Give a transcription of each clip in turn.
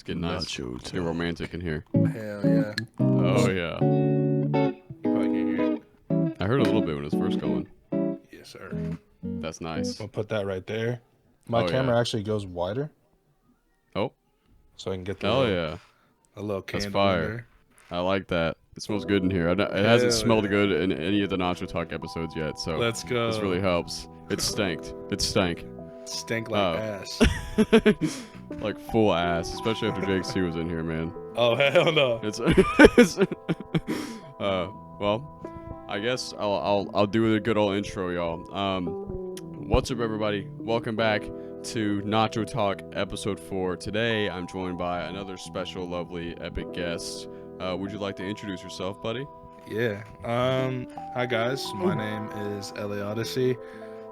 getting nice. It's getting romantic in here. Hell yeah. Oh yeah. You probably can't hear it. I heard a little bit when it was first going. Yes, sir. That's nice. I'll put that right there. My camera actually goes wider. Oh. So I can get the Hell a little candle That's fire. in there. I like that. It smells good in here. It hasn't smelled good in any of the Nacho Talk episodes yet, so let's go. This really helps. It stank. It stank. Stank like ass. Like full ass, especially after Jake C was in here, man. Oh hell no. Well, I guess I'll do the good old intro, y'all. What's up, everybody? Welcome back to Nacho Talk episode 4. Today I'm joined by another special, lovely, epic guest. Would you like to introduce yourself, buddy? Yeah. Hi guys. My name is Odyssey.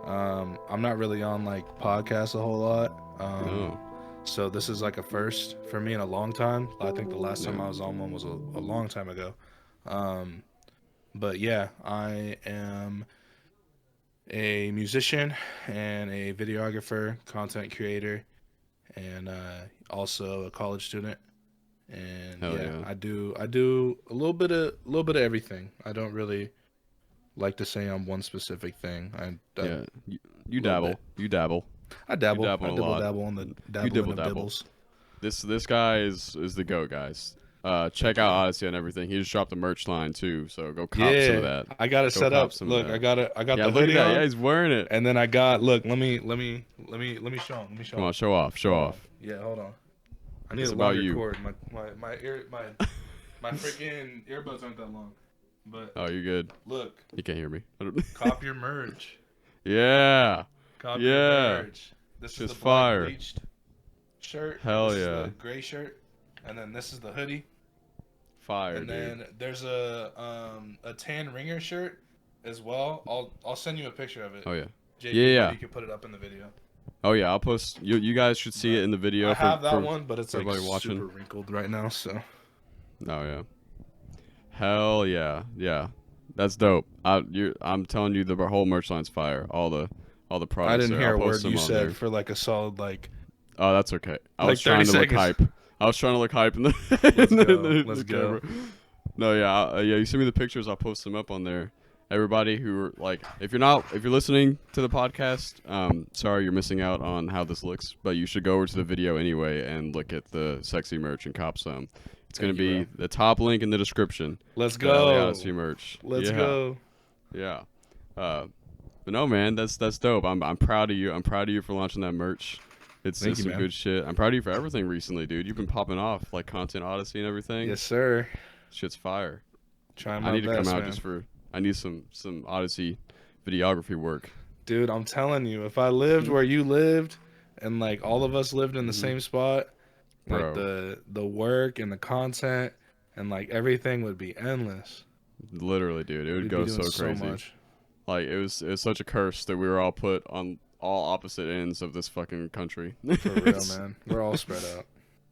I'm not really on like podcasts a whole lot. No. So this is like a first for me in a long time. I think the last time I was on one was a long time ago. But yeah, I am a musician and a videographer, content creator, and also a college student. And yeah, I do a little bit of everything. I don't really like to say I'm one specific thing. You dabble. You dabble. I dabble. I dabble on the dabbles. This guy is the GOAT, guys. Check out Odyssey and everything. He just dropped the merch line too, so go cop some of that. I got it set up. Look, I got the hoodie on. Yeah, he's wearing it. And then I got let me show him. Let me show him. Come on, show off. Yeah, hold on. I need a longer cord. My freaking earbuds aren't that long. But oh, you're good. Look. You can't hear me. Cop your merch. Yeah. Cop your merch. This is the black bleached shirt. Hell this yeah. Is the gray shirt. And then this is the hoodie. Fire, and then dude. There's a tan ringer shirt as well. I'll send you a picture of it. Oh yeah. JJ, yeah. You can put it up in the video. Oh yeah, I'll post. You guys should see it in the video. I have that one, but it's like watching. Super wrinkled right now. So. Oh yeah. Hell yeah, yeah. That's dope. I'm telling you, the whole merch line's fire. All the products. I didn't hear a word you said there. for like a solid like. Oh, that's okay. I was trying to look hype. I was trying to look hype in the. Let's go. No, yeah, You send me the pictures. I'll post them up on there. Everybody who if you're listening to the podcast, sorry you're missing out on how this looks, but you should go over to the video anyway and look at the sexy merch and cop some. It's gonna be the top link in the description. Let's go. Odyssey merch. Let's go. Yeah. But no, man, that's dope. I'm proud of you. I'm proud of you for launching that merch. It's some good shit. I'm proud of you for everything recently, dude. You've been popping off like content Odyssey and everything. Yes, sir. Shit's fire. Trying my best, to come out man. just for. I need some Odyssey videography work. Dude, I'm telling you, if I lived where you lived, and like all of us lived in the same spot, like the work and the content and like everything would be endless. Literally, dude, it would go so crazy. So much. Like it was such a curse that we were all put on all opposite ends of this fucking country. For real, man. We're all spread out.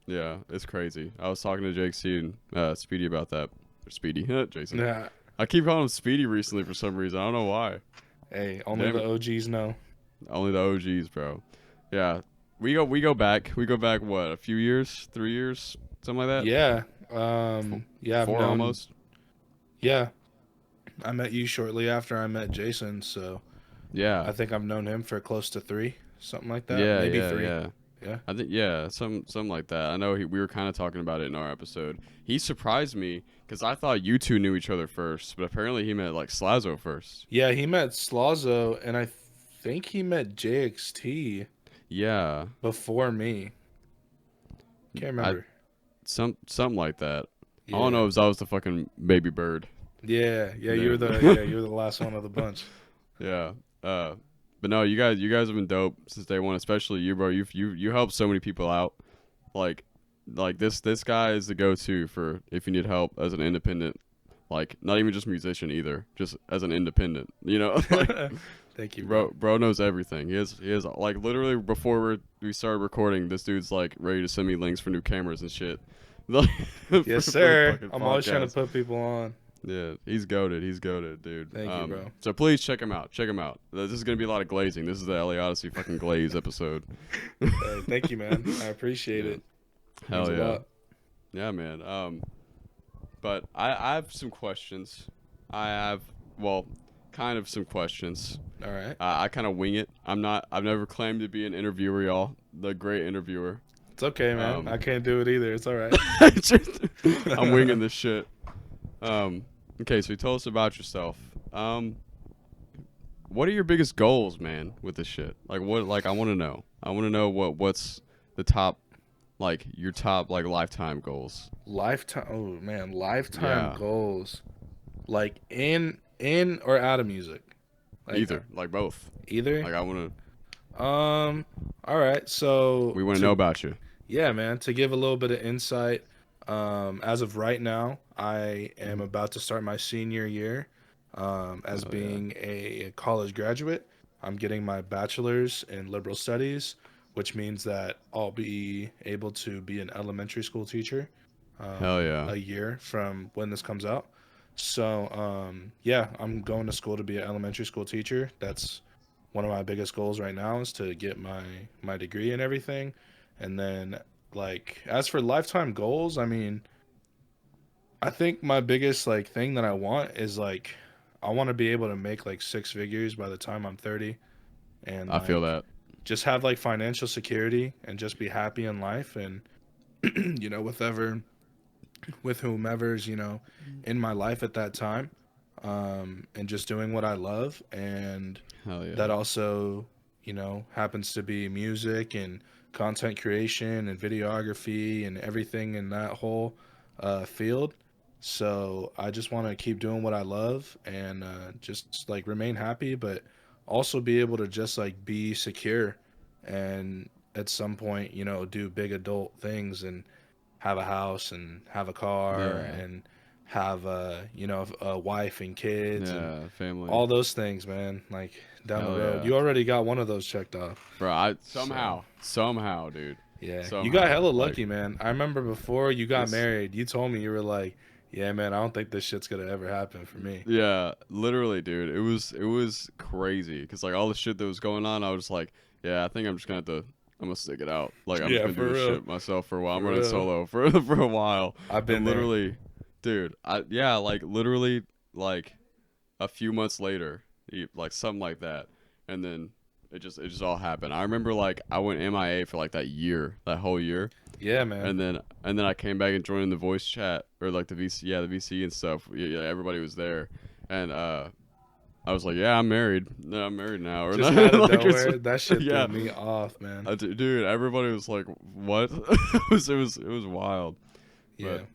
Yeah, it's crazy. I was talking to Jake C and Speedy about that. Or Speedy, Jason. Yeah. I keep calling him Speedy recently for some reason. I don't know why. Hey, only the OGs know. Only the OGs, bro. Yeah, we go back. We go back what? A few years? 3 years? Something like that. Yeah. Yeah. 4 almost. Yeah. I met you shortly after I met Jason, so. Yeah. I think I've known him for close to 3, something like that. Yeah, maybe 3. Yeah. I think something like that. I know we were kind of talking about it in our episode. He surprised me because I thought you two knew each other first, but apparently he met like Slazo first. Yeah, he met Slazo, and I think he met JXT. Yeah. Before me. Can't remember. Something like that. Yeah. All I know is I was the fucking baby bird. Yeah, you're the last one of the bunch. Yeah. But no, you guys have been dope since day one, especially you, bro. You helped so many people out. Like this guy is the go-to for if you need help as an independent, like not even just musician either, just as an independent, you know. Like, thank you, bro knows everything. He has like literally before we started recording, this dude's like ready to send me links for new cameras and shit. Yes, sir. I'm always trying to put people on. Yeah, he's goated, dude. Thank you, bro. So please check him out. This is gonna be a lot of glazing. This is the LA Odyssey fucking glaze episode. Thank you, man. I appreciate it. It means Hell a yeah. lot. Yeah, man. But I have some questions. I have, well, kind of some questions. All right. I kind of wing it. I've never claimed to be an interviewer, y'all. The great interviewer. It's okay, man. I can't do it either. It's all right. I'm winging this shit. Okay, so you tell us about yourself. What are your biggest goals, man, with this shit? Like, what, like, I want to know. I want to know what's the top, like, your top, like, lifetime goals. Lifetime. Oh man, lifetime Yeah. goals. Like in or out of music. Like Either, like, both. either. Like, I want All right. So we want to know to about you. yeah, man. To give a little bit of insight, as of right now, I am Mhm. about to start my senior year. As Oh, yeah. being a college graduate, I'm getting my bachelor's in liberal studies, which means that I'll be able to be an elementary school teacher Hell yeah. a year from when this comes out. So, yeah, I'm going to school to be an elementary school teacher. That's one of my biggest goals right now is to get my degree and everything. And then, like, as for lifetime goals, I mean, I think my biggest like thing that I want is like I want to be able to make like six figures by the time I'm 30 and I feel like that. just have like financial security and just be happy in life and with whomever's, in my life at that time. And just doing what I love and Hell yeah. that also, happens to be music and content creation and videography and everything in that whole field. So I just want to keep doing what I love and just like remain happy, but also be able to just like be secure and at some point, do big adult things and have a house and have a car Yeah. and have a wife and kids and Yeah. Family. all those things, man. Like down the Hell road, yeah. you already got one of those checked off. Bro, I So somehow, dude. yeah, you got Somehow. hella Like, lucky, man. I remember before you got it's, married, you told me you were like, "Yeah, man, I don't think this shit's gonna ever happen for me." yeah, literally, dude. It was crazy because like all the shit that was going on, I was like, yeah, I think I'm just gonna have to. I'm gonna stick it out. Like I'm just Yeah, gonna do for this real, shit myself for a while. I'm for running real. solo for for a while, I've been and there. literally, dude, like literally, like a few months later, like something like that, and then it just all happened. I remember like I went MIA for like that whole year, Yeah, man. and then I came back and joined in the voice chat or like the VC, yeah, the VC and stuff. Yeah, everybody was there, and I was like, yeah, I'm married. No, I'm married now, or Just out of like, nowhere, that shit threw yeah, me off, man. dude, everybody was like, what? it was wild, but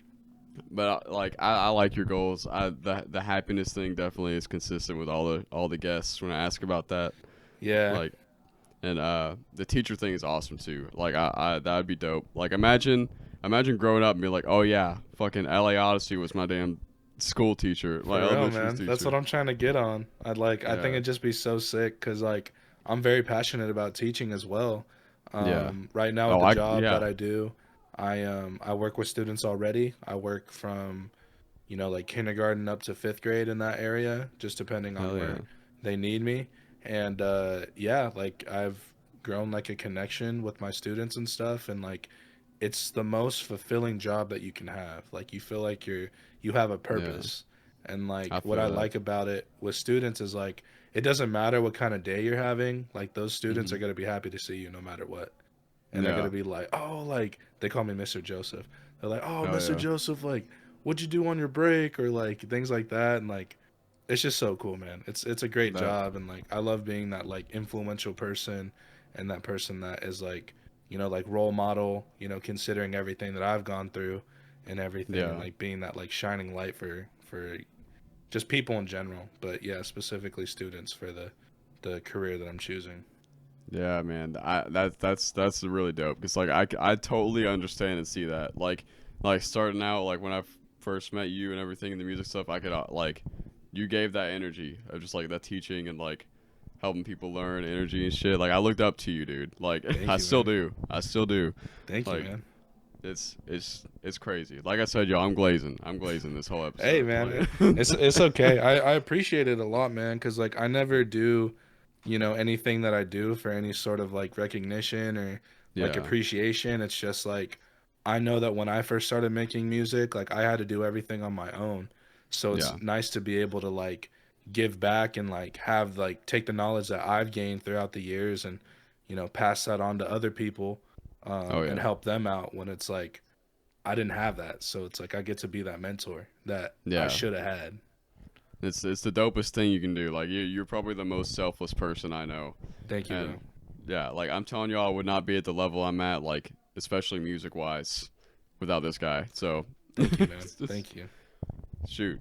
Yeah, like I like your goals. The happiness thing definitely is consistent with all the guests when I ask about that. yeah. Like, and the teacher thing is awesome too. Like I that would be dope. Like imagine growing up and being like, oh yeah, fucking LA Odyssey was my damn school teacher, For like real, elementary man. That's teacher. what I'm trying to get on. I think Yeah, it'd just be so sick because like I'm very passionate about teaching as well. yeah. Right now with Oh the job that yeah, I do, I work with students already. I work from like kindergarten up to fifth grade in that area, just depending on hell yeah, where they need me. And yeah, like I've grown like a connection with my students and stuff, and like it's the most fulfilling job that you can have. Like you feel like you have a yeah. purpose. And like I what feel I that. like about it with students is like it doesn't matter what kind of day you're having, like those students are Hmm. going to be happy to see you no matter what. And they're going Yeah. to be like, "Oh, like they call me Mr. Joseph." They're like, "Oh, Hell Mr. yeah. Joseph, like what'd you do on your break?" or like things like that and like it's just so cool, man. It's a great That. job and like I love being that like influential person and that person that is like, like role model, considering everything that I've gone through and everything and Yeah. like being that like shining light for just people in general, but yeah, specifically students for the career that I'm choosing. Yeah, man. That's really dope because like I totally understand and see that. Like starting out like when I first met you and everything in the music stuff, I could like you gave that energy of just like that teaching and like helping people learn energy and shit. Like I looked up to you, dude. Like Thank I you, still man. do. I still do. Thank you, Like man. it's crazy. Like I said, yo, I'm glazing. I'm glazing this whole Hey, episode. man, Like it's okay. I appreciate it a lot, man, because like I never do, anything that I do for any sort of like recognition or like yeah. appreciation. It's just like I know that when I first started making music, like I had to do everything on my own. So it's Yeah. nice to be able to like give back and like have like take the knowledge that I've gained throughout the years and pass that on to other people Oh and yeah. help them out when it's like I didn't have that. So it's like I get to be that mentor that I Yeah. should have had. It's the dopest thing you can do. Like you're probably the most selfless person I know. Thank you, bro. And yeah, like I'm telling you, I would not be at the level I'm at, like especially music wise, without this guy. So Thank you, man. it's just, Thank you. shoot.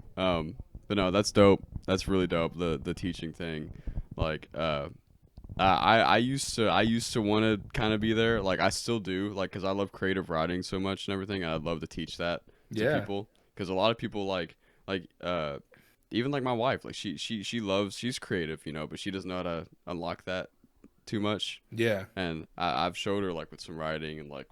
But no, that's dope. That's really dope. The teaching thing, like I used to want to kind of be there. Like I still do. Like because I love creative writing so much and everything. And I'd love to teach that to Yeah. people because a lot of people like even like my wife. Like she loves she's creative, but she doesn't know how to unlock that too much. Yeah. And I've showed her like with some writing and like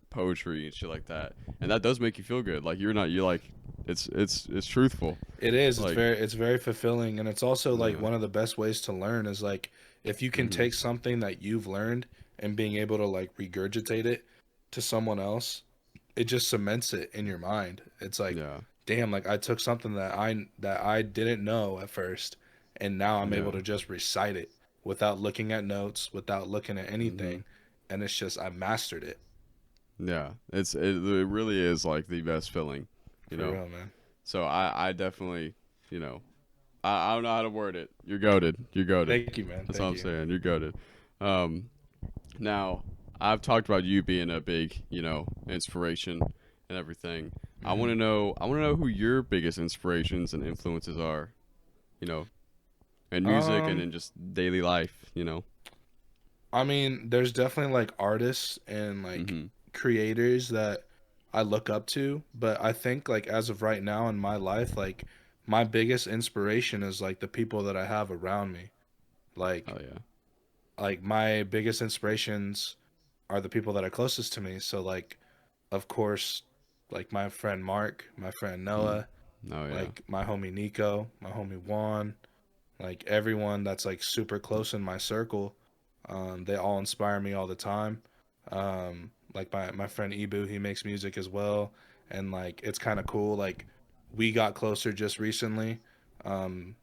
poetry and shit like that, and that does make you feel good. Like you're like it's truthful. It is. Like It's very fulfilling, and it's also like yeah, one of the best ways to learn is like if you can hmm take something that you've learned and being able to like regurgitate it to someone else, it just cements it in your mind. It's like, yeah, damn, like I took something that I didn't know at first, and now I'm able yeah, to just recite it without looking at notes, without looking at hmm anything, and it's just I mastered it yeah. It really is like the best feeling, you for know. real, man. So I definitely I don't know how to word it. You're goaded. You're goaded. Thank you, man. That's all Thank I'm you. saying. You're goaded. Um, Now, I've talked about you being a big, inspiration and everything. I want hmm to know. I want to know who your biggest inspirations and influences are. You know, in music and Um, in just daily life. I mean, there's definitely like artists and like Mhm. creators that I look up to, but I think like as of right now in my life, like my biggest inspiration is like the people that I have around me. Like Oh yeah. my biggest inspirations are the people that are closest to me. So like of course like my friend Mark, my friend Mm. Noah, Oh yeah. like my homie Nico, my homie Juan, like everyone that's like super close in my circle, they all inspire me all the time. Like my friend Ibu, he makes music as well, and like it's kind of cool. Like we got closer just recently, um,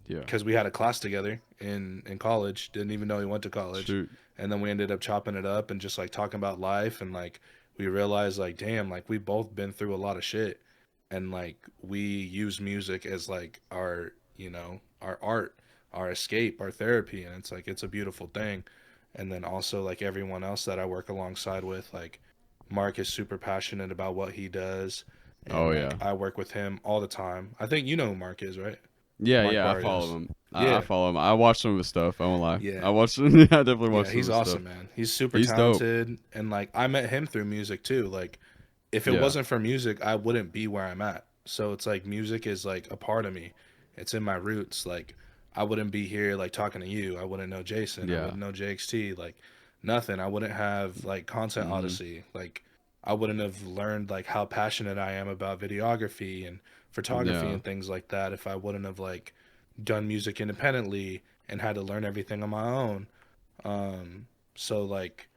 Yeah. because we had a class together in college. Didn't even know he went to college, Shoot. and then we ended up chopping it up and just like talking about life, and like we realized like damn, like we both been through a lot of shit, and like we use music as like our our art, our escape, our therapy, and it's like it's a beautiful thing. And then also like everyone else that I work alongside with, like Mark is super passionate about what he does, and Oh like yeah. I work with him all the time. I think you know who Mark is, right? Yeah. Mark Yeah. I follow Barrios. him. I Yeah, follow him. I watch some of his stuff. I won't lie. I yeah, watched. Yeah. I definitely yeah. watched some of He's his stuff. awesome, man. He's super He's dope. talented, and like I met him through music too. Like if it Yeah. wasn't for music, I wouldn't be where I'm at. So it's like music is like a part of me. It's in my roots. Like I wouldn't be here like talking to you. I wouldn't know Jason. I Yeah. wouldn't know JXT. Like nothing. I wouldn't have like content Mhm. Odyssey. Like I wouldn't have learned like how passionate I am about videography and photography Yeah. and things like that if I wouldn't have like done music independently and had to learn everything on my own. So like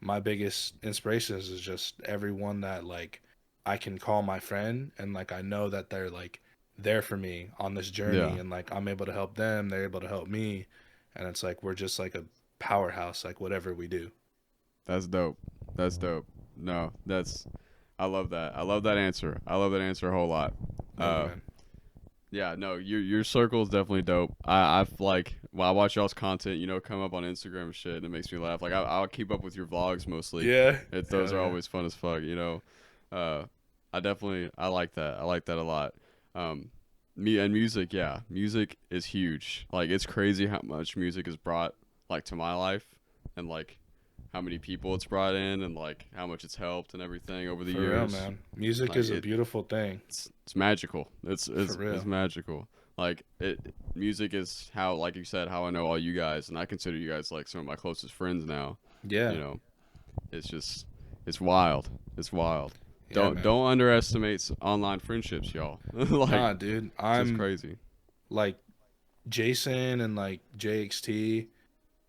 my biggest inspirations is just everyone that like I can call my friend and like I know that they're like there for me on this journey Yeah. and like I'm able to help them, they're able to help me, and it's like we're just like a powerhouse like whatever we do. That's dope. That's dope. No, I love that. I love that answer. I love that answer a whole lot. Thank you, Uh, man. yeah, no, your circle is definitely dope. I've like when I watch y'all's content, come up on Instagram and shit, and it makes me laugh. Like I'll keep up with your vlogs mostly. Yeah. Those Hell are yeah. always fun as fuck. Uh, I like that. I like that a lot. Um, me and music, yeah, music is huge. Like it's crazy how much music has brought like to my life, and like how many people it's brought in, and like how much it's helped and everything over the For real, years. man. Music Like is a beautiful thing. it's magical. It's For it's it's real. magical. Like music is how, like you said, how I know all you guys, and I consider you guys like some of my closest friends now. You Yeah. know, it's just it's wild. It's wild. Yeah, Don't man. underestimate online friendships, y'all. Like Nah, dude. it's just I'm crazy. like Jason and like JXT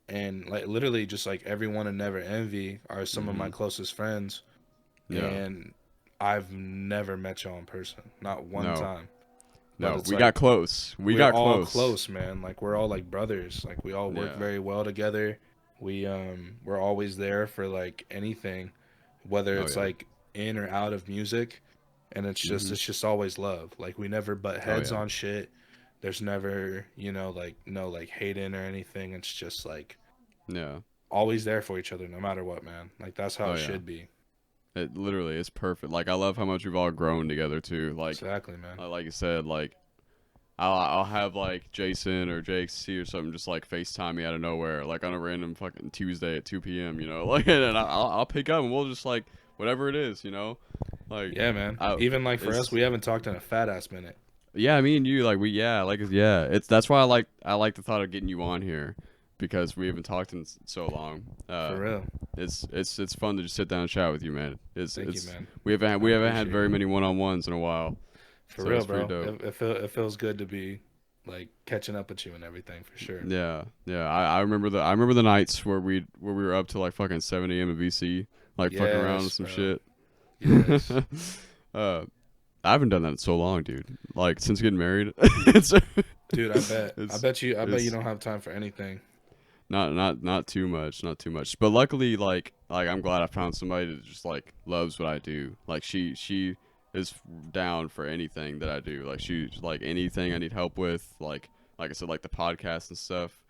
and like literally just like everyone in Never Envy are some of my Mhm. closest friends. Yeah. and I've never met y'all in person, not one No. time. But No, it's we like got close. We we're got all close. close, man. Like we're all like brothers. Like we all work Yeah. very well together. We're always there for like anything, whether Oh it's yeah. like in or out of music, and Mhm. it's just always love. Like we never butt Oh heads yeah. on shit. There's never, like no like hating or anything. It's just like Yeah. always there for each other no matter what, man. Like that's how Oh it yeah. should be. It literally is perfect. Like I love how much we've all grown together too. Exactly, man. Like you said, like I'll have like Jason or JC or something just like FaceTime me out of nowhere, like on a random fucking Tuesday at 2 p.m. You know, like and I'll pick up and we'll just like whatever it is, you know, like Yeah, man. I Even like for us, it's we haven't talked in a fat ass minute. yeah, me and you like yeah, it's that's why I like the thought of getting you on here because we haven't talked in so long. For real. It's fun to just sit down and chat with you, man. Thank you, man. We I haven't had appreciate very it. many one-on-ones in a while, For so real, it's pretty bro. dope. It feels good to be like catching up with you and everything for sure. Yeah, yeah. I remember the nights where we were up to like fucking 7 a.m. at VC, like fucking around with Yes, some bro. shit. Yes. I haven't done that in so long, dude. Like since getting married, it's Dude, I bet. I it's bet you it's don't have time for anything. not too much, not too much. But luckily, like I'm glad I found somebody that just like loves what I do. Like she is down for anything that I do. Like she's like anything I need help with. Like I said, like the podcast and stuff.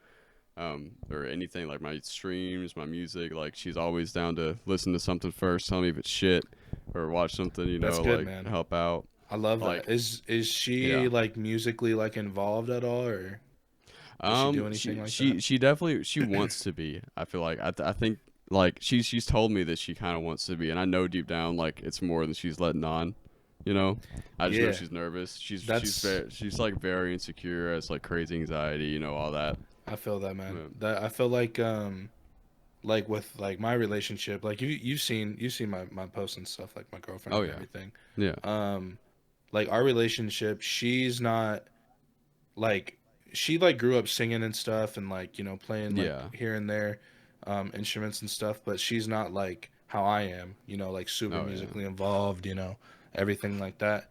Or anything like my streams, my music. Like she's always down to listen to something first, tell me if it's shit, or watch something, you That's know, good, like man. help out. I love Like that. Is she yeah, like musically like involved at all, or does she do anything like that? she definitely she wants to be. I feel like I think like she's told me that she kind of wants to be, and I know deep down like it's more than she's letting on. You know, I just know Yeah, she's nervous. that's She's like very insecure, has like crazy anxiety, you know, all that. I feel that, man. Yeah. That I feel like with like my relationship, like you've seen my posts and stuff, like my girlfriend Oh and yeah, everything. yeah, Like our relationship, she's not like she like grew up singing and stuff and like playing like yeah. here and there instruments and stuff, but she's not like how I am, like super Oh yeah, musically involved, everything like that.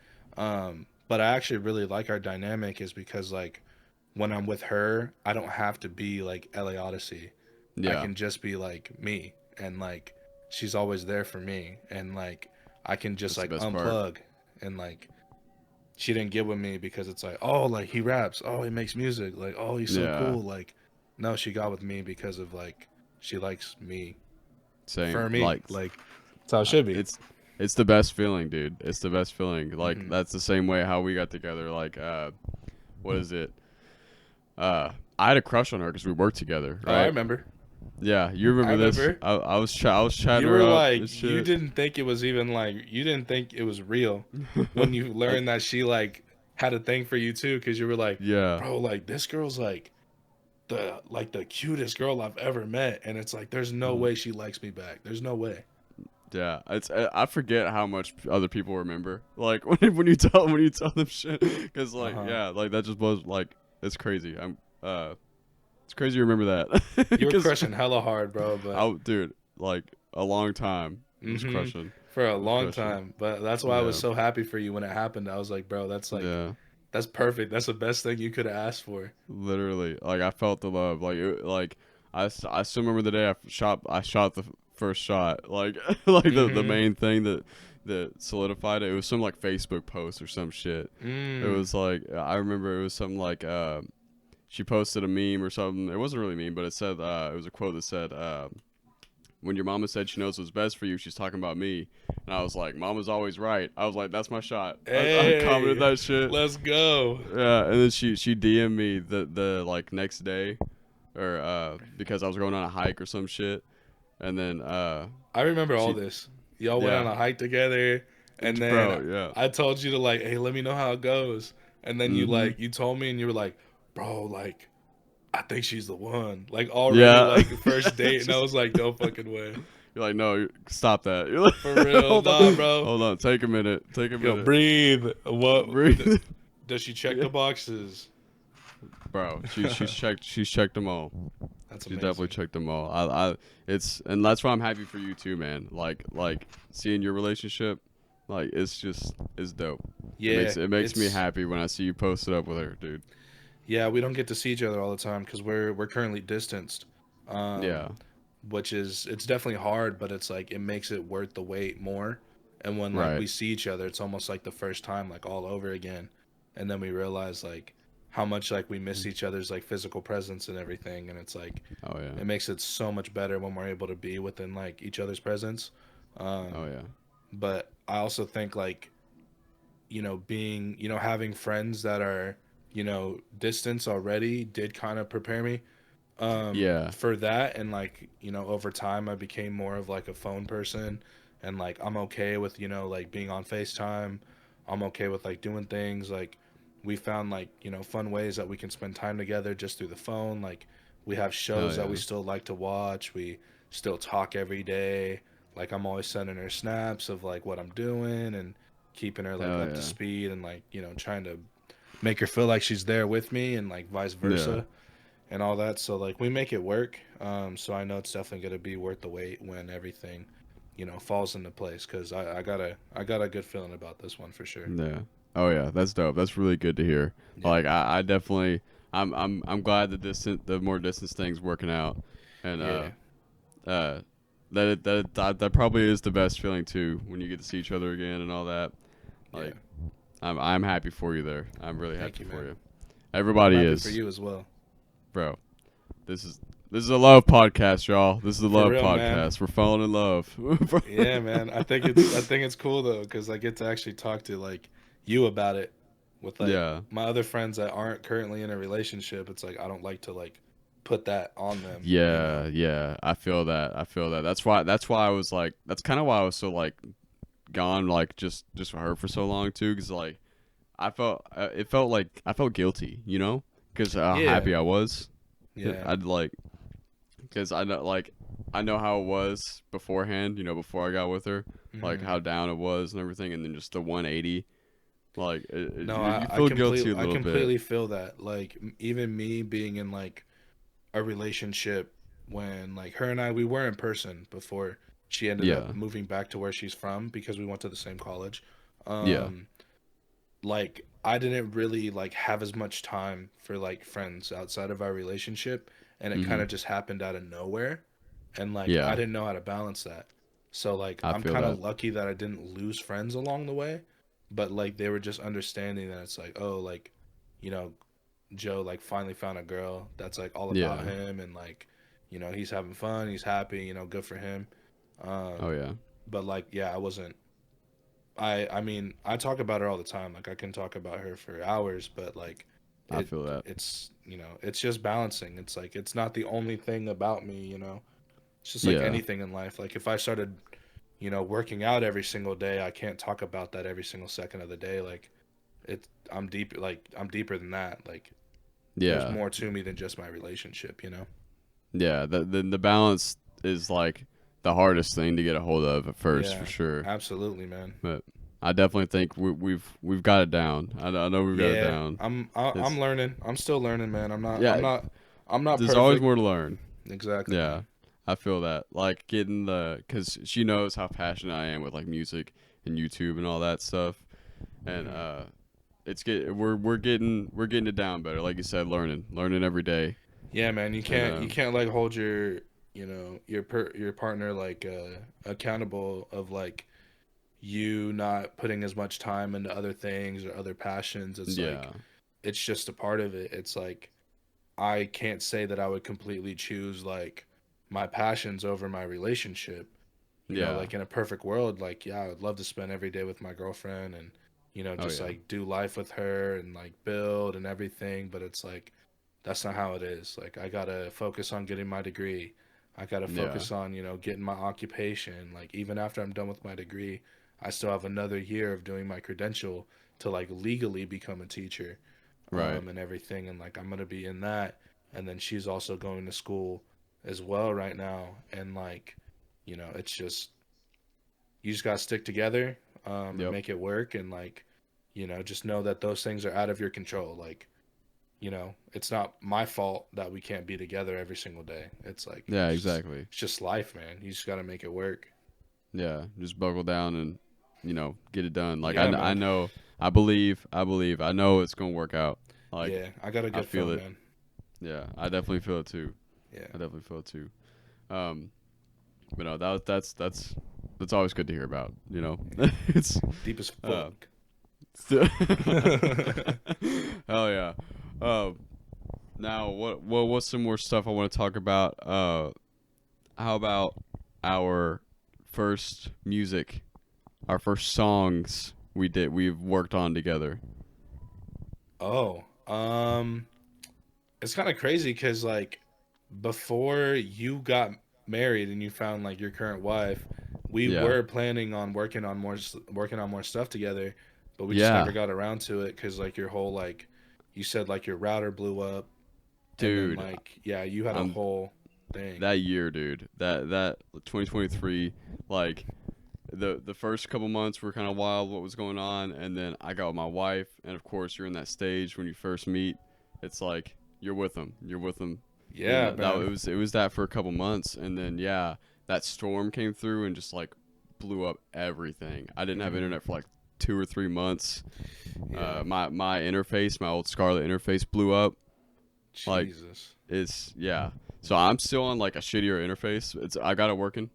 But I actually really like our dynamic is because like when I'm with her, I don't have to be like LA Odyssey. I yeah. can just be like me, and like she's always there for me, and like I can just That's the like best part. unplug, and like she didn't get with me because it's like, oh, like he raps, oh, he makes music, like, oh, he's so Yeah, cool. Like, no, she got with me because of like she likes me same. for me. Like Like that's how it should be. it's the best feeling, dude. It's the best feeling. Like Hmm. that's the same way how we got together. Like what is it? I had a crush on her because we worked together, Oh, I right? remember. Yeah, you I remember this? remember. I was chatting You her were up like, and you shit. didn't think it was even like, you didn't think it was real when you I, learned that she like had a thing for you too, because you were like, yeah, bro, like this girl's like the cutest girl I've ever met, and it's like, there's no mhm, way she likes me back. There's no way. yeah. It's I forget how much other people remember. Like when you tell them shit, because Uh like huh. yeah, like that just was like it's crazy. It's crazy you remember that You were because crushing hella hard, bro, but dude, like a long time was hmm crushing, for a was long crushing. time. But that's why I was Yeah, so happy for you when it happened. I was like, bro, yeah, that's perfect. That's the best thing you could have asked for. literally. Like I felt the love. Like I still remember the day I shot the first shot. Like like the Mm-hmm. main thing that solidified it. It was some like Facebook post or some shit. It Mm. was like I remember it was something like she posted a meme or something. It wasn't really a meme, but it said it was a quote that said when your mama said she knows what's best for you, she's talking about me. And I was like, Mama's always right. I was like, that's my shot. I commented Hey, that shit. let's go. Yeah, and then she DM'd me the like next day, or because I was going on a hike or some shit, and then I remember all she this. Y'all went on yeah, a hike together, and then bro, yeah, I told you to like, hey, let me know how it goes. And then mhm, you told me, and you were like, bro, like, I think she's the one. Like already, yeah. like first date, and I Just was like, no fucking way. you're like, no, stop that. You're like, For real, nah, bro. hold on, take a minute, Yo, breathe. What? breathe. Does she check Yeah. the boxes? bro. She's checked them all. That's She's definitely amazing. checked them all. And that's why I'm happy for you too, man. Like seeing your relationship, like it's dope. Yeah, It makes me it's happy when I see you posted up with her, dude. yeah. We don't get to see each other all the time because we're currently distanced. Yeah, Which is it's definitely hard, but it's like it makes it worth the wait more. And when like right. we see each other, it's almost like the first time, like all over again. And then we realize like how much like we miss each other's like physical presence and everything. And it's like Oh yeah. it makes it so much better when we're able to be within like each other's presence. Oh Um, yeah. but I also think like being having friends that are distance already did kind of prepare me Yeah. for that. And like over time I became more of like a phone person, and like I'm okay with like being on FaceTime. I'm okay with like doing things like we found like fun ways that we can spend time together just through the phone. Like we have Hell shows that we yeah. still like to watch. We still talk every day. Like I'm always sending her snaps of like what I'm doing and keeping her like Hell up to yeah. speed, and like trying to make her feel like she's there with me, and like vice Yeah. versa and all that. So like we make it work. So I know it's definitely gonna be worth the wait when everything, falls into place. Cause I got a good feeling about this one for sure. Yeah. Oh yeah. That's dope. That's really good to hear. Yeah. Like I definitely I'm glad the more distance thing's working out, and Yeah. uh that probably is the best feeling too when you get to see each other again and all that. Yeah. Like I'm happy for you there. I'm really Thank happy you, for man. you. I'm Everybody happy for is, you as well. bro. This is this is a love podcast, y'all. This is a For love real, man. podcast. We're falling in love. Yeah, man. I think it's cool though, cause I get to actually talk to like you about it with like Yeah. my other friends that aren't currently in a relationship. It's like I don't like to like put that on them. Yeah, yeah. I feel that. I feel that. That's why I was like that's kind of why I was so like gone like just for her for so long too cuz like it felt like I felt guilty, cuz how Yeah. happy I was. Yeah. I'd like cuz I know how it was beforehand, before I got with her, like Hmm. how down it was and everything, and then just the 180, like No, you feel guilty a I little bit. completely feel that. Like even me being in like a relationship when like her and we were in person before she ended up Yeah. moving back to where she's from because we went to the same college. Yeah. Um like I didn't really like have as much time for like friends outside of our relationship, and it kind Mhm. of just happened out of nowhere, and like I Yeah. didn't know how to balance that. So like I I'm feel kind that. of lucky that I didn't lose friends along the way, but like they were just understanding that it's like, oh, like you know Joe like finally found a girl that's like all about Yeah. him, and like he's having fun, he's happy, good for him. Oh um yeah. but like yeah, I wasn't I mean, I talk about her all the time. Like I can talk about her for hours, but like I it feel that. it's just balancing. It's like it's not the only thing about me. It's just like Yeah. anything in life. Like if I started, working out every single day, I can't talk about that every single second of the day. Like I'm deeper than that. Like there's Yeah. more to me than just my relationship. Yeah. The balance is like the hardest thing to get a hold of at first, for Yeah, sure. absolutely, man. But I definitely think we've got it down. I know we've got it Yeah, down. I'm It's learning. I'm still learning, man. yeah. I'm not There's always more perfect. to learn. Exactly, Yeah, man. I feel that. Like getting because she knows how passionate I am with like music and YouTube and all that stuff, and Hmm. we're getting it down better. Like you said, learning every day, Yeah, man. and You can't like hold your your partner like accountable of like you not putting as much time into other things or other passions. It's like yeah, it's just a part of it. It's like I can't say that I would completely choose like my passions over my relationship. yeah, Like in a perfect world, like yeah, I would love to spend every day with my girlfriend and oh just yeah, like do life with her and like build and everything, but it's like that's not how it is. Like I got to focus on getting my degree. I got to yeah, focus on, getting my occupation. Like even after I'm done with my degree, I still have another year of doing my credential to like legally become a teacher, right, and everything, and like I'm going to be in that, and then she's also going to school as well right now, and like it's just you just gotta stick together, and yep, make it work, and like just know that those things are out of your control. Like it's not my fault that we can't be together every single day. It's like Yeah, exactly. it's just life, man. You just got to make it work. Yeah, just buckle down and get it done. Like Yeah, I man. know, I believe, I know it's gonna work out. Like Yeah, I got a I good feel phone, it. man. Yeah, I definitely feel it too. Yeah. I definitely feel it too. Um, but no, that's always good to hear about. It's Deep as uh, fuck. hell yeah. Um, now what's some more stuff I want to talk about? How about our first music, our first songs we've worked on together? Oh, it's kind of crazy because like before you got married and you found like your current wife, we Yeah, were planning on working on more stuff together, but we just never yeah, got around to it because like your whole like you said like your router blew up, and then dude. like yeah, you had a I'm whole thing. that year, dude. That 2023, like the first couple months were kind of wild. What was going on, and then I got with my wife, and of course you're in that stage when you first meet. It's like you're with them. You're with them. And Yeah, that man. it was that for a couple months, and then yeah, that storm came through and just like blew up everything. I didn't have Hmm. internet for like 2 or 3 months. Yeah. My interface, my old Scarlet interface blew up. Like Jesus. it's yeah. So I'm still on like a shittier interface. I got it working,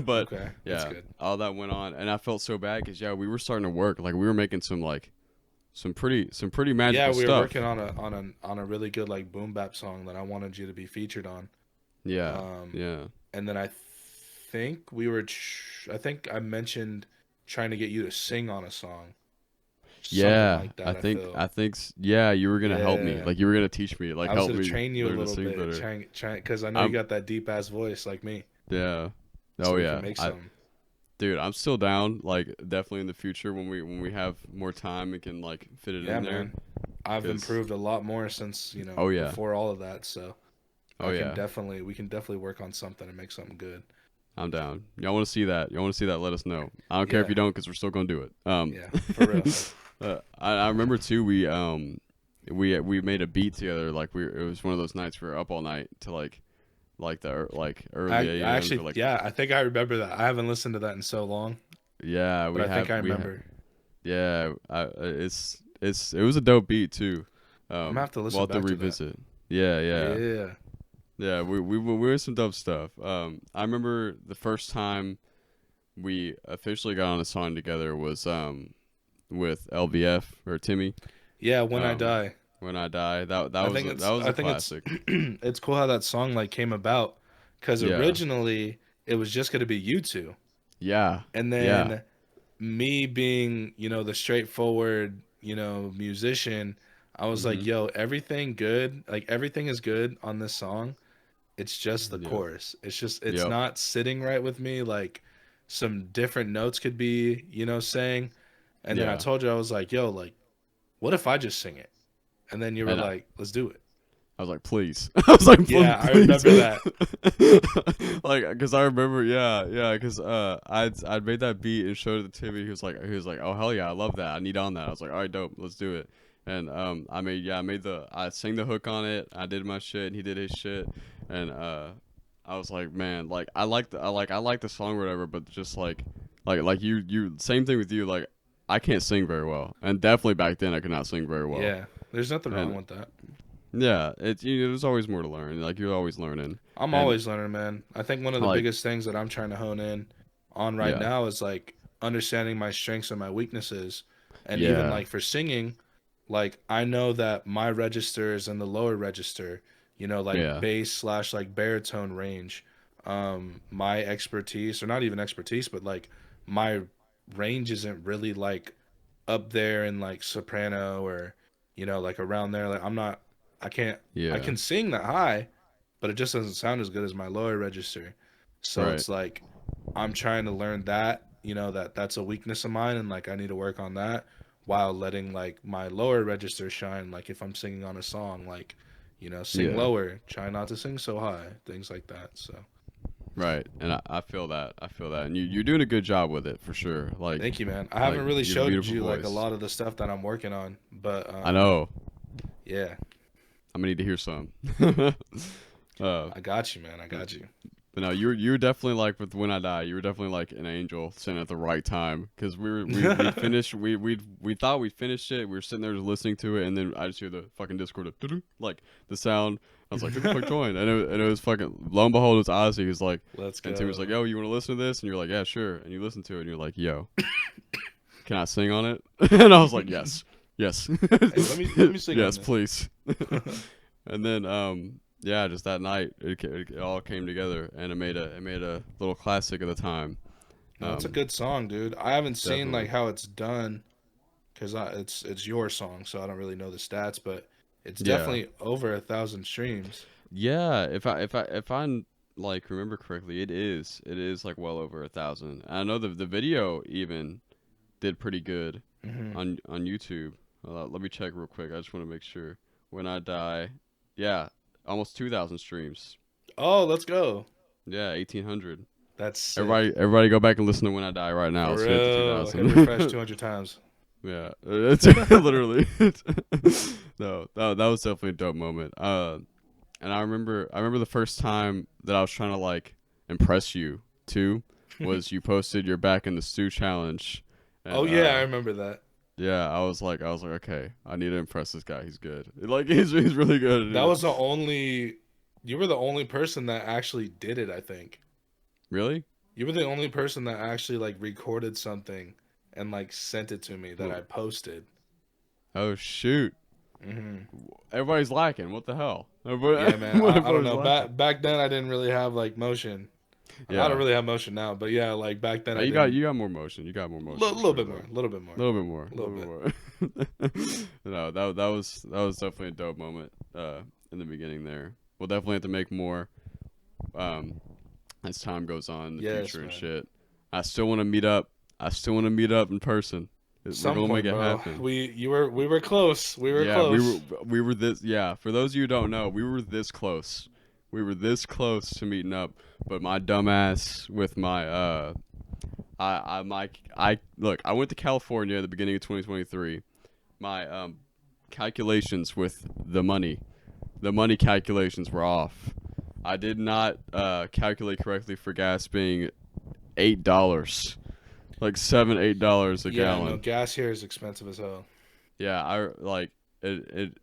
but Okay, that's yeah, good. all that went on, and I felt so bad because yeah, we were starting to work. Like we were making some pretty Yeah, magical we were working stuff. on a really good like boom bap song that I wanted you to be featured on. Yeah, Um, yeah, and then I think I mentioned trying to get you to sing on a song, something yeah. like I that. I think feel. I think yeah, you were gonna help me. Yeah, Like you were gonna teach me, like I was help gonna me train you a learn to little sing bit, better. because I know you I'm got that deep ass voice like me, yeah. so Oh we can yeah. make I some. Dude, I'm still down. Like definitely in the future when we have more time and can like fit it Yeah, in there. man. I've Cause improved a lot more since oh yeah, before all of that, so oh yeah. we can definitely work on something and make something good. I'm down. Y'all want to see that? Y'all want to see that? Let us know. I don't care if Yeah, you don't, because we're still gonna do it. yeah, for real. I remember too. We made a beat together. Like it was one of those nights we were up all night to like like early I a.m.s or actually, like yeah, I think I remember that. I haven't listened to that in so long, yeah. but We I think have I we have remember. yeah. It was a dope beat too. I'm gonna have to We'll listen have to back to that. revisit. Yeah, yeah. Yeah. Yeah, we were some dope stuff. I remember the first time we officially got on a song together was with LVF or Timmy. Yeah, When I Um, Die. when I die, that I was think a, that it's was I a think it's classic. it's cool how that song like came about cuz Yeah, originally it was just going to be you two. yeah, And yeah. then me being, the straightforward, musician, I was like, Mhm. "Yo, everything good, like everything is good on this song. It's just the Yep. chorus. It's Yep. not sitting right with me like some different notes could be, saying." And then I Yeah. told you I was like, "Yo, like what if I just sing it?" And then you were And like, "Let's do it." I was like, please. I was like, Yeah, I please. remember that. Like, cause I remember, yeah, yeah, cause I'd made that beat and showed it to Timmy. He was like, oh hell yeah, I love that. I need on that. I was like, all right, dope, let's do it. And I sang the hook on it. I did my shit, and he did his shit. And I was like, man, like I like the song or whatever, but just like you same thing with you. Like I can't sing very well, and definitely back then I could not sing very well. Yeah, there's nothing wrong And with that. yeah, there's always more to learn. Like you're always learning, I'm and always learning, man. I think one of the like biggest things that I'm trying to hone in on right yeah, now is like understanding my strengths and my weaknesses. And even yeah, like for singing, like I know that my register is in the lower register, like yeah, bass slash like baritone range. My expertise, or not even expertise, but like my range isn't really like up there in like soprano or like around there. Like I can't I yeah, can sing that high, but it just doesn't sound as good as my lower register. So right, it's like I'm trying to learn that, that's a weakness of mine, and like I need to work on that while letting like my lower register shine. Like if I'm singing on a song, like sing yeah, lower, try not to sing so high, things like that. So right. And I feel that, and you're doing a good job with it for sure. thank you, man. I Like haven't really you have a showed beautiful you like a voice. lot of the stuff that I'm working on, but I know. yeah, I'm gonna need to hear some. I got you, man. I got you. But no, you were definitely like with When I Die. You were definitely like an angel sent at the right time because we finished we thought we finished it. We were sitting there just listening to it, and then I just hear the fucking Discord like the sound. I was like, who the fuck joined? And it was fucking, lo and behold, it was Odyssey. He was like, Let's go. and Tim was like, yo, you want to listen to this? And you're like, yeah, sure. And you listen to it, and you're like, yo, can I sing on it? And I was like, yes. Hey, let me sing. Yes, on please. And then yeah, just that night it all came together, and it made a little classic of the time. No, it's a good song, dude. I haven't seen Definitely. like how it's done because it's your song, so I don't really know the stats, but it's Yeah, definitely over 1,000 streams. yeah. If I like remember correctly, it is like well over 1,000. I know the video even did pretty good Hmm. on YouTube. Let me check real quick. I just want to make sure. When I Die, yeah, almost 2,000 streams. Oh, let's go. Yeah, 1,800. That's sick. Everybody, go back and listen to When I Die right now. For Let's get to real. Hit refresh 2,000. 200 times. Yeah, it's literally. No, that was definitely a dope moment. And I remember the first time that I was trying to like impress you too was you posted your back in the stew challenge, Oh and yeah, I remember that. yeah, I was like, okay, I need to impress this guy. He's good. Like he's really good at That it. was the only. You were the only person that actually did it, I think. Really? You were the only person that actually like recorded something and like sent it to me that Whoa. I posted. Oh shoot! Hmm. Everybody's lacking. What the hell? Yeah, man. I don't Everybody's know. lacking. Back then, I didn't really have like motion. I don't Yeah. really have motion now, but yeah, like back then, I You got didn't. you got more motion. You got more A motion for little sure bit more. though. A little bit more. A little bit more. A A little little bit. bit more. No, that was definitely a dope moment in the beginning there. We'll definitely have to make more um as time goes on in the Yes, future and man. shit. I still want to meet up. I still want to meet up in person. We're Some gonna make point, it bro. happen. We were close. We were Yeah, close. we were this. Yeah, for those of you who don't know, we were this close. We were this close to meeting up, but my dumbass with my I look. I went to California at the beginning of 2023. My calculations with the money calculations were off. I did not calculate correctly for gas being $8, like $7, $8 a Yeah, no, gallon. gas here is expensive as hell. Yeah, I like it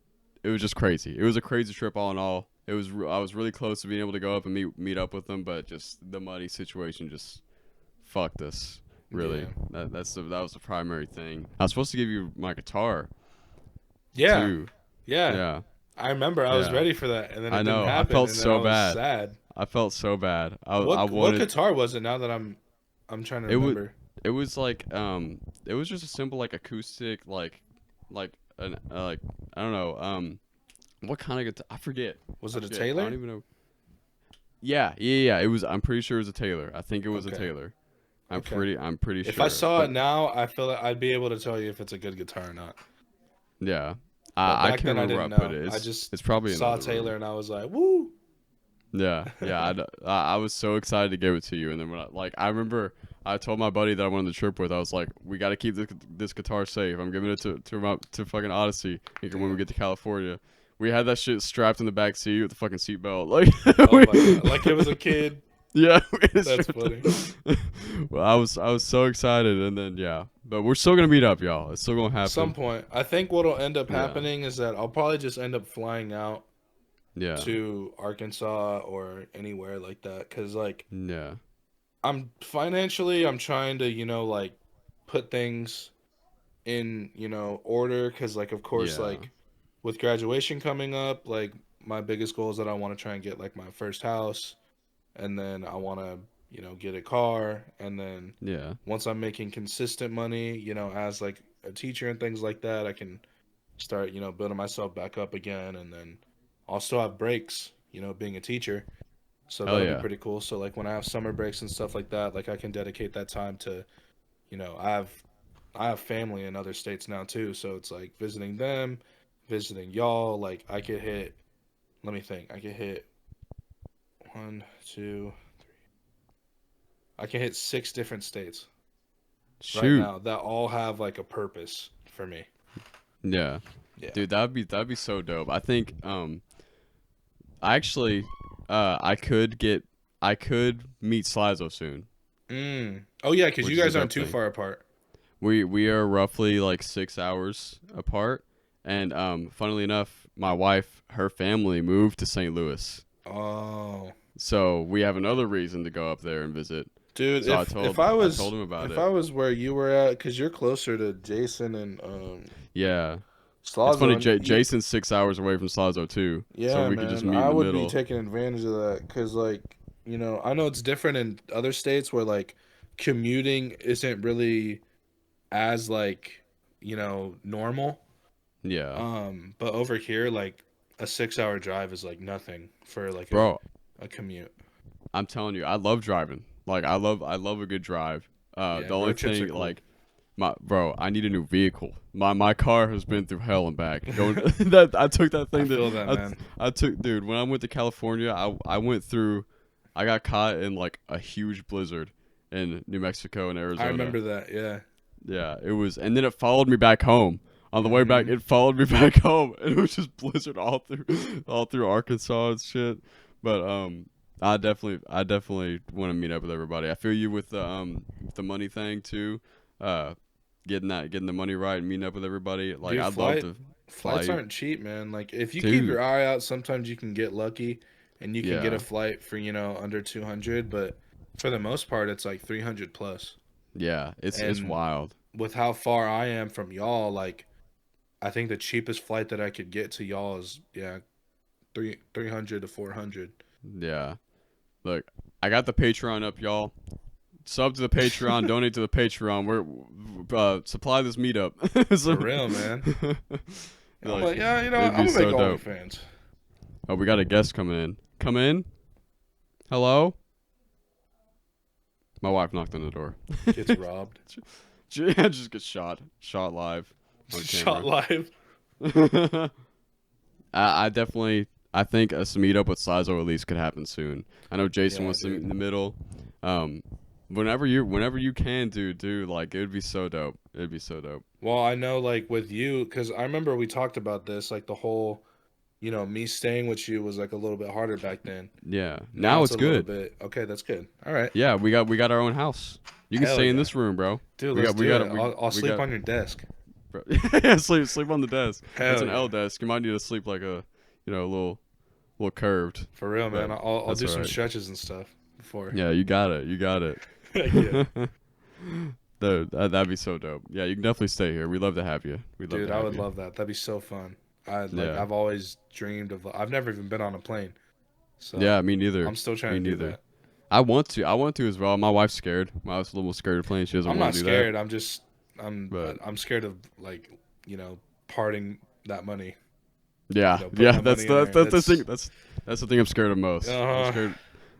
was just crazy. It was a crazy trip all in all. I was really close to being able to go up and meet up with them, but just the money situation just fucked us. Really, Yeah. that was the primary thing. I was supposed to give you my guitar Yeah. too. Yeah. Yeah, I remember I was yeah. ready for that, and then I it didn't know. I happen, felt and then I so was bad. sad. I felt so bad. I What wanted guitar was it? Now that I'm trying to it was remember. it was like it was just a simple like acoustic like an like I don't know what kind of guitar I forget. Was I it a forget. I don't Taylor? even know. Yeah. It was. I'm pretty sure it was a Taylor. I think it was a Okay. Taylor. Okay. I'm pretty If I sure. saw it But now, I feel like I'd be able to tell you if it's a good guitar or not. yeah, But I back can't then I remember where I didn't put know. it. I just It's probably in the saw other Taylor room. and I was like, "Woo!" Yeah. I was so excited to give it to you, and then when I remember I told my buddy that I went on the trip with. I was like, we got to keep this guitar safe. I'm giving it to fucking Odyssey. When we get to California. We had that shit strapped in the back seat with the fucking seatbelt. Like, Oh my god, like it was a kid. yeah, That's funny. well, I was so excited, and then yeah, but we're still gonna meet up, y'all. It's still gonna Some happen. point, I think what'll end up Yeah, happening is that I'll probably just end up flying out yeah, to Arkansas or anywhere like that, cause like yeah, I'm trying to like put things in order, cause like of course yeah, like with graduation coming up, like my biggest goal is that I want to try and get like my first house, and then I want to get a car, and then yeah, once I'm making consistent money, as like a teacher and things like that, I can start building myself back up again, and then I'll still have breaks, being a teacher, so hell that'll be yeah, pretty cool. So like when I have summer breaks and stuff like that, like I can dedicate that time to I have family in other states now too, so it's like visiting them, visiting y'all. Like I could hit. Let me think. I could hit one, two. I can hit 6 different states right shoot, now that all have like a purpose for me. yeah. Yeah. Dude, that'd be so dope. I think I actually I could meet Slizo soon. Oh yeah, because you Which is a guys aren't dope too thing. far apart. We are roughly like 6 hours apart, and funnily enough, my wife, her family moved to St. Louis, Oh, so we have another reason to go up there and visit. dude, So I told him about if it. I was where you were at, because you're closer to Jason and Yeah, it's funny. Slazo, and you, Jason's 6 hours away from Slazo too, so yeah, we could just man, meet in I the would be middle. taking advantage of that because, like, I know it's different in other states where like commuting isn't really as like normal. Yeah, But over here, like a 6 hour drive is like nothing for like a bro. a commute. I'm telling you, I love driving. Like I love a good drive. Yeah, The only road trips are thing, cool. like, I need a new vehicle. My car has been through hell and back. Going that I took that I thing that feel that, man. I took, dude. When I went to California, I went through. I got caught in like a huge blizzard in New Mexico and I Arizona. remember that. Yeah. Yeah, it was, and then it followed me back home. On the way back, Hmm. it followed me back home, and it was just blizzard all through Arkansas and shit. But I definitely want to meet up with everybody. I feel you with the money thing too. Uh, getting the money right and meeting up with everybody. Like Dude, I'd love to flights fly, aren't cheap, man. Like if you keep dude. your eye out, sometimes you can get lucky and you can get a Yeah, flight for, under 200, but for the most part it's like 300 plus. yeah. It's And wild. with how far I am from y'all, like I think the cheapest flight that I could get to y'all is 300 to 400. Yeah. Look, I got the Patreon up, y'all. Sub to the Patreon, donate to the Patreon. We're supply this meetup. For So- real, man. I'm like like, yeah, it'd I'm be gonna make so dope. OnlyFans. Oh, we got a guest coming in. Come in. Hello. My wife knocked on the door. Gets robbed. Just get shot live on Shot camera. live. I definitely, I think a meetup with Slizo at least could happen soon. I know Jason Yeah, wants to meet dude. in the middle. Um, whenever you can, dude, like it would be so dope. It'd be so dope. Well, I know, like with you, because I remember we talked about this, like the whole, me staying with you was like a little bit harder back then. Yeah. Now Now it's it's a little good. bit okay. That's good. All right. Yeah, we got our own house. You can Hell stay in yeah, this room, bro. dude. Let's We do got it. I'll we sleep got on your desk. bro. Yeah, sleep on the desk. It's Hell an yeah, L desk. You might need to sleep like a a little curved, for real, man. but I'll that's do all some right. stretches and stuff before. Yeah, you got it. You got it. Heck yeah, Dude, that'd be so dope. Yeah, you can definitely stay here. We'd love to have you. We'd love dude. to I have would you. love that. That'd be so fun. Yeah. I've always dreamed of. I've never even been on a plane, so Yeah, me neither. I'm still Me trying to do neither. that. I want to. I want to as well. My wife's scared. My wife's a little scared of planes. She doesn't I'm want not to do that. scared. I'm But I'm scared of like parting that money. yeah, Putting yeah, that money in there. that's the thing. That's the thing I'm scared of most. Uh,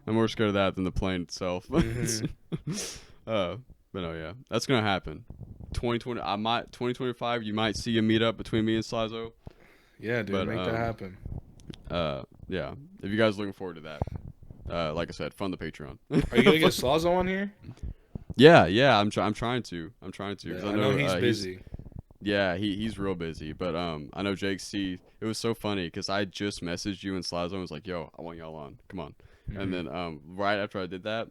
I'm more scared of that than the plane itself. hmm uh, but no, yeah, that's gonna happen. 2025. You might see a meetup between me and Slizo. Yeah, dude, But make that happen. yeah. If you guys are looking forward to that, like I said, fund the Patreon. Are you gonna get Slazo on here? Yeah. I'm trying to. I'm trying to. 'Cause Yeah, I know he's busy. Yeah, he's real busy. But I know Jake C. It was so funny because I just messaged you and Slazo and was like, "Yo, I want y'all on. Come on." And then right after I did that,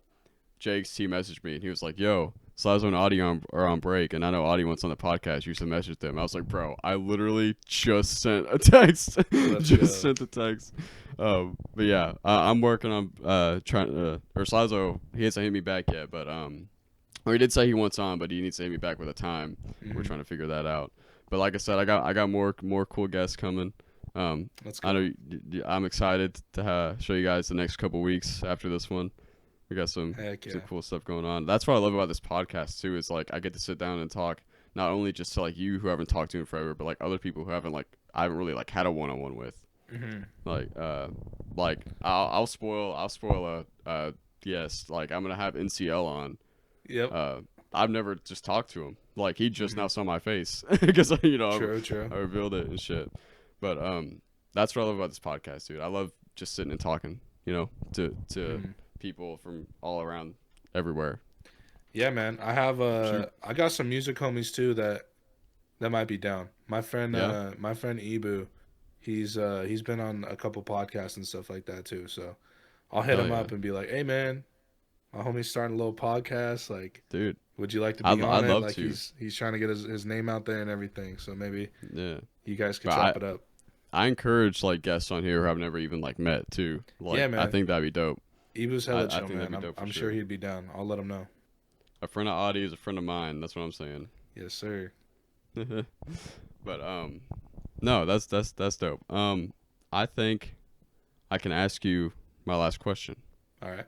Jake C. messaged me and he was like, "Yo, Slazo and Audie are on break, and I know Audie wants on the podcast. You should message them." I was like, "Bro, I literally just sent a text. Let's go. Just sent a text." But yeah, I'm working on trying or Slazo. He hasn't hit me back yet, but or he did say he wants on, but he needs to hit me back with a time. We're trying to figure that out. But like I said, I got more cool guests coming. Let's go. I know I'm excited to show you guys the next couple weeks after this one. We got some Heck yeah. cool stuff going on. That's what I love about this podcast too. Is like I get to sit down and talk not only just to like you who haven't talked to in forever, but like other people who haven't I haven't really like had a one-on-one with. Like I'll spoil a guest. Like I'm gonna have NCL on. Yep. I've never just talked to him. Like he just now saw my face because True. I revealed it and shit. But that's what I love about this podcast, dude. I love just sitting and talking, to people from all around everywhere. Yeah, man. I have I got some music homies too that that might be down. Yeah. My friend Ibu, he's been on a couple podcasts and stuff like that too. So I'll hit Hell him yeah, up and be like, "Hey man, my homie's starting a little podcast. Like, dude. would you like to be on I'd it? love Like, to. he's trying to get his name out there and everything. So maybe Yeah. you guys could But chop it up." I encourage like guests on here who I've never even like met too. Yeah, Like I man. think that'd be dope. Ibu's hella I chill, think that'd man. be I'm dope for I'm sure sure. he'd be down. I'll let him know. A friend of Audie is a friend of mine. That's what I'm saying. Yes, sir. But no, that's dope. I think I can ask you my last question. All right.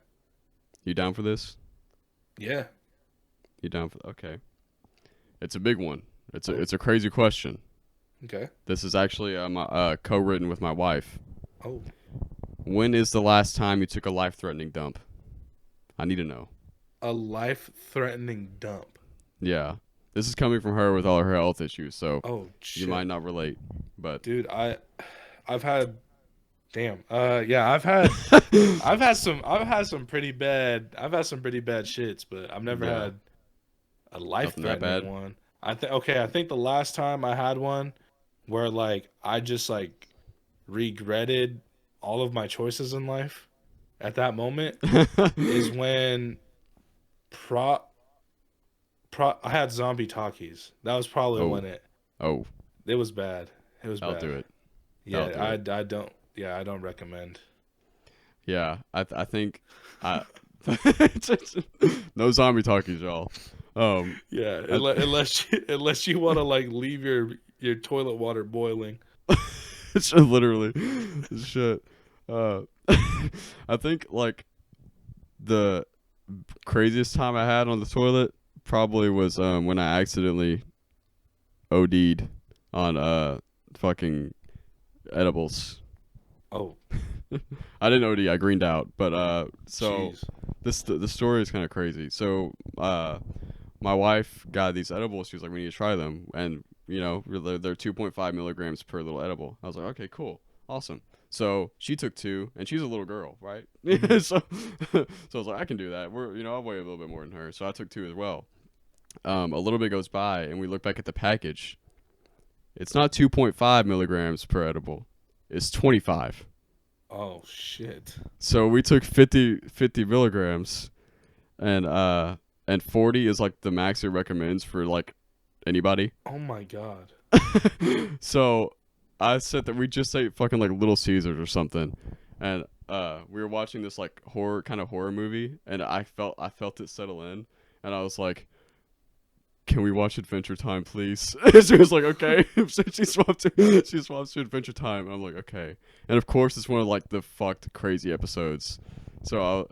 You down for this? Yeah. You down for? Okay. It's a big one. Oh, It's a crazy question. okay. This is actually co-written with my wife. Oh, When is the last time you took a life-threatening dump? I need to know. a life-threatening dump. Yeah. This is coming from her with all her health issues, so Oh you shit, might not relate. But dude. I've had. Damn. Yeah. I've had some pretty bad. I've had some pretty bad shits, but I've never yeah, had a nothing that life-threatening bad. one. I think the last time I had one where like I just like regretted all of my choices in life at that moment is when pro I had zombie talkies. That was probably Oh, when oh, it was bad. It was I'll bad. do it. I'll Yeah, do it. I don't recommend. Yeah, I think I no zombie talkies, y'all. Yeah, I, unless you want to like leave your toilet water boiling. it's literally shit. Uh, I think like the craziest time I had on the toilet probably was when I accidentally OD'd on fucking edibles. Oh, I didn't OD, I greened out. But so jeez. the story is kind of crazy. So my wife got these edibles. She was like, we need to try them, and you know they're 2.5 milligrams per little edible. I was like, okay, cool, awesome. So she took two, and she's a little girl, right? Mhm. so I was like, I can do that. I weigh a little bit more than her, so I took two as well. A little bit goes by, and we look back at the package. It's not 2.5 milligrams per edible. It's 25. Oh shit. So we took 50 milligrams, and 40 is like the max it recommends for like anybody. Oh my god. So I said that we just ate fucking like Little Caesars or something, and we were watching this like horror movie, and I felt it settle in, and I was like, can we watch Adventure Time, please? She was like, okay. So she swapped to Adventure Time, and I'm like, okay. And of course, it's one of like the fucked crazy episodes. So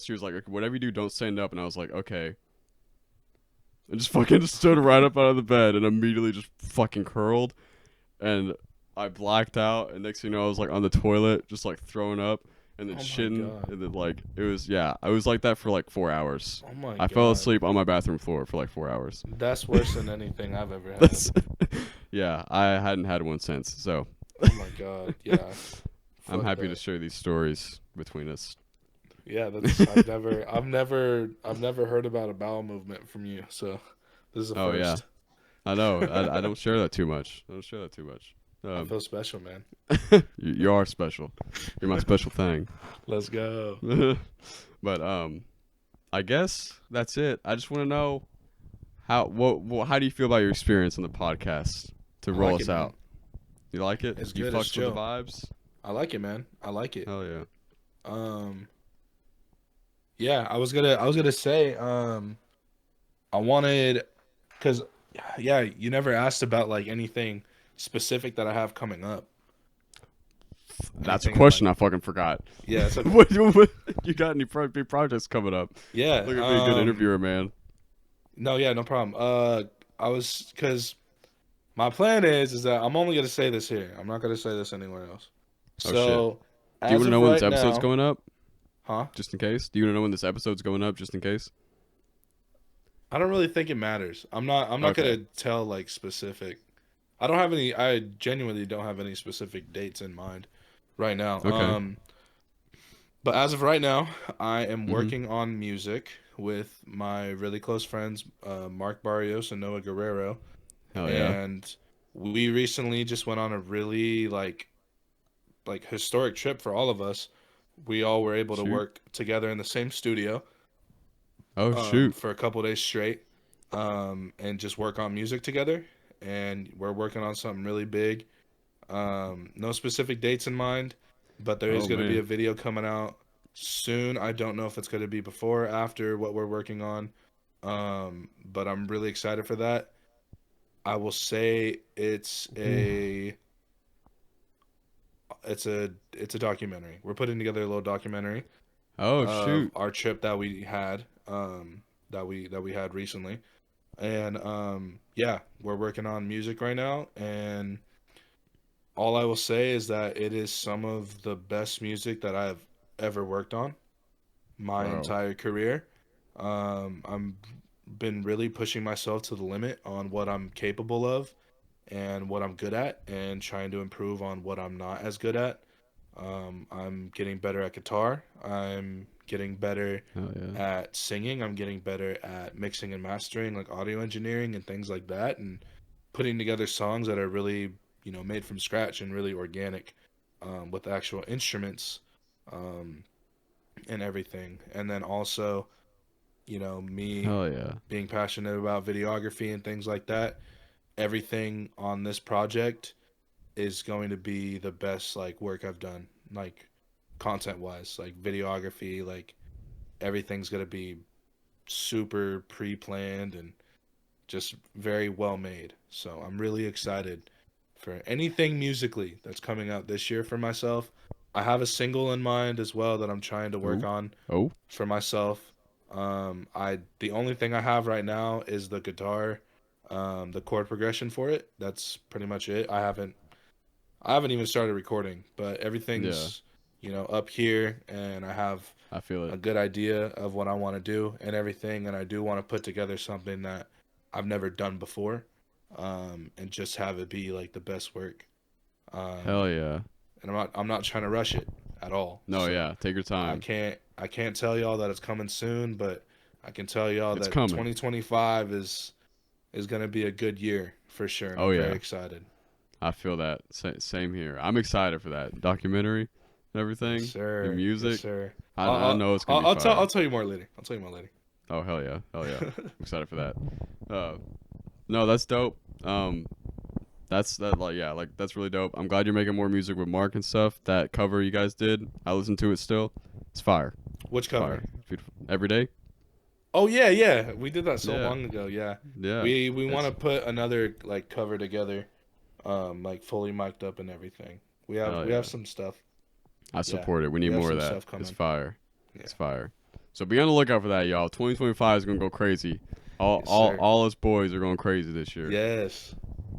she was like, okay, whatever you do, don't stand up. And I was like, okay. And just fucking stood right up out of the bed and immediately just fucking curled, and I blacked out. And next thing you know, I was like on the toilet, just like throwing up and then Oh my shitting, god. and then like I was like that for like 4 hours. Oh my I fell god. asleep on my bathroom floor for like 4 hours. That's worse than anything I've ever had. That's yeah, I hadn't had one since, so Oh my god. Yeah. I'm Fuck happy to that. share these stories between us. Yeah, that's I've never heard about a bowel movement from you. So this is a Oh yeah, first. I know. I don't share that too much. I don't share that too much. I feel special, man. You are special. You're my special thing. Let's go. But I guess that's it. I just want to know how do you feel about your experience on the podcast to I roll like us it, man. out? You like it? It's You good. It's fucks with the chill. vibes? I like it, man. I like it. Hell yeah. Um, yeah, I was gonna say, I wanted, cause, yeah, you never asked about like anything specific that I have coming up. That's a Anything like, question I fucking forgot. yeah, it's okay. What, you got any big projects coming up? Yeah. Look at me, a good interviewer, man. No, yeah, no problem. Cause my plan is that I'm only gonna say this here. I'm not gonna say this anywhere else. Oh shit. So, Do you want as to know of when this right episode's now, going up? huh? Just in case. Do you want to know when this episode's going up? Just in case. I don't really think it matters. I'm not Okay. gonna tell like specific. I don't have any. I genuinely don't have any specific dates in mind right now. Okay. But as of right now, I am Mhm. working on music with my really close friends, Mark Barrios and Noah Guerrero. Hell yeah. And we recently just went on a really like historic trip for all of us. We all were able to Shoot. work together in the same studio Oh shoot. for a couple days straight, and just work on music together. And we're working on something really big. No specific dates in mind, but there is Oh going to be man. a video coming out soon. I don't know if it's going to be before or after what we're working on, but I'm really excited for that. I will say it's a documentary. We're putting together a little documentary Oh of shoot. our trip that we had, that we had recently, and yeah, we're working on music right now, and all I will say is that it is some of the best music that I've ever worked on my Bro. entire career. I'm been really pushing myself to the limit on what I'm capable of and what I'm good at, and trying to improve on what I'm not as good at. I'm getting better at guitar. I'm getting better Hell yeah. at singing. I'm getting better at mixing and mastering, like audio engineering and things like that, and putting together songs that are really, made from scratch and really organic, with actual instruments, um, and everything. And then also, me Hell yeah. being passionate about videography and things like that. Everything on this project is going to be the best like work I've done, like content wise, like videography, like everything's gonna be super pre-planned and just very well made. So I'm really excited for anything musically that's coming out this year for myself. I have a single in mind as well that I'm trying to work Oh. on Oh. for myself. I the only thing I have right now is the guitar, the chord progression for it. That's pretty much it. I haven't even started recording, but Yeah. everything's, up here, and I have I feel a it. good idea of what I want to do and everything, and I do want to put together something that I've never done before, and just have it be like the best work. Hell Um, yeah. and I'm not trying to rush it at all. No, So yeah. Take your I time. can't I can't tell y'all that it's coming soon, but I can tell y'all It's that coming. 2025 is going to be a good year for sure, and Oh I'm very yeah. excited. I feel that. Same here. I'm excited for that documentary and Yes, everything. The sir. Yes, music. sir. I I'll know it's gonna I'll, be I'll tell fire. I'll tell you more later. I'll tell you more later. Oh hell yeah. Hell yeah. I'm excited for that. Uh, no, that's dope. That's that like yeah, like that's really dope. I'm glad you're making more music with Mark and stuff. That cover you guys did, I listen to it still. It's fire. Which It's cover? fire. It's beautiful. Every day. Oh yeah, yeah. We did that so Yeah. long ago. Yeah. Yeah. We want It's to put another like cover together, like fully mic'd up and everything. We have hell we have yeah. some stuff. I Yeah, support it. We we need have more of some that. stuff It's coming. fire. Yeah. It's fire. So be on the lookout for that, y'all. 2025 is gonna go crazy. All Yes, all sir. all us boys are going crazy this year. Yes.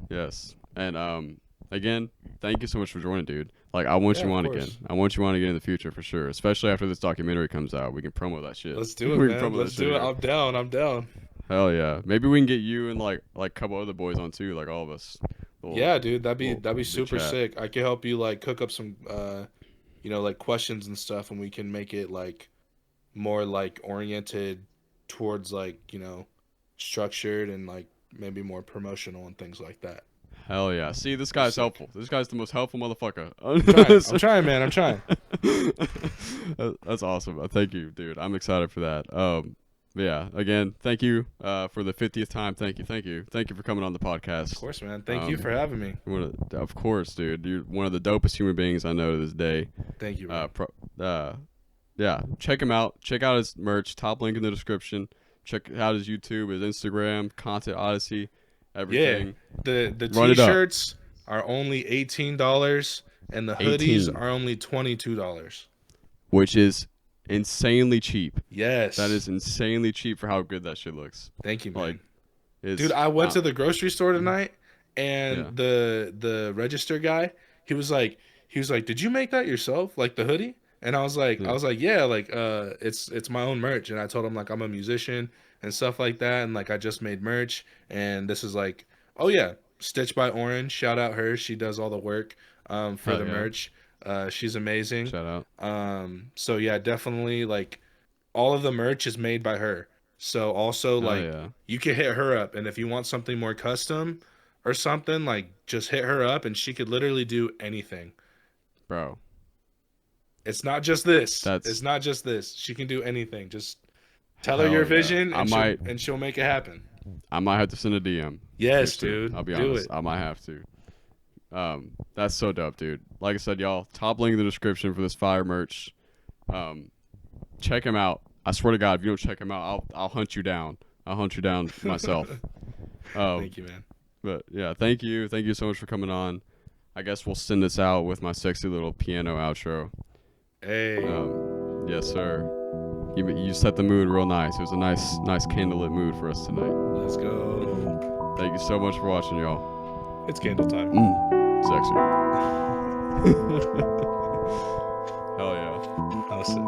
Yes. And again, thank you so much for joining, dude. Like I want Yeah, you of on again. course. I want you on again in the future for sure. Especially after this documentary comes out. We can promo that shit. Let's we do it, can man. promo that Let's shit do it. here. I'm down. I'm down. Hell yeah. Maybe we can get you and like a couple other boys on too, like all of us. Little Yeah, dude. That'd be little that'd be big super chat. sick. I could help you like cook up some like questions and stuff, and we can make it like more like oriented towards like, structured and like maybe more promotional and things like that. Hell yeah. See, this Be guy's sick. helpful. This guy's the most helpful motherfucker. I'm trying. I'm trying, man. I'm trying. That's awesome. Thank you, dude. I'm excited for that. Yeah, again, thank you for the 50th time. Thank you. Thank you. Thank you for coming on the Of podcast. course, man. Thank you Um, for having me. of course, dude. You're one of the dopest human beings I know to this day. Thank you, bro. Uh, pro, yeah, check him out. Check out his merch. Top link in the description. Check out his YouTube, his Instagram, content Odyssey, Yeah. everything. The Run it up. t-shirts are only $18 and the hoodies 18, are only $22. which is insanely cheap. That Yes. is insanely cheap for how good that shit looks. Thank you, Like, man. Dude, it's I went to the grocery store tonight, yeah, and the register guy, he was like "Did you make that yourself? Like the hoodie?" And I yeah. was like, "Yeah, like it's my own merch." And I told him like I'm a musician and stuff like that, and like I just made merch, and this is like, oh yeah, Stitch by Orange. Shout out her. She does all the work for Hell the yeah. merch. She's amazing. Shout out. So yeah, definitely like all of the merch is made by her. So also Hell like yeah. you can hit her up, and if you want something more custom, or something, like just hit her up and she could literally do anything. Bro. It's not just this. That's It's not just this. She can do anything. Just tell her hell your yeah. vision I and might she'll make it happen. I might have to send a DM. Yes, here soon. dude. I'll be do honest. it. I might have to. That's so dope, dude. Like I said, y'all, top link in the description for this fire merch. Check him out. I swear to God, if you don't check him out, I'll hunt you down. I'll hunt you down myself. Thank you, man. But yeah, thank you so much for coming on. I guess we'll send this out with my sexy little piano outro. Hey. Yes, sir. You set the mood real nice. It was a nice candlelit mood for us tonight. Let's go. Thank you so much for watching, y'all. It's candle time. Sexy. Hell yeah. How sick.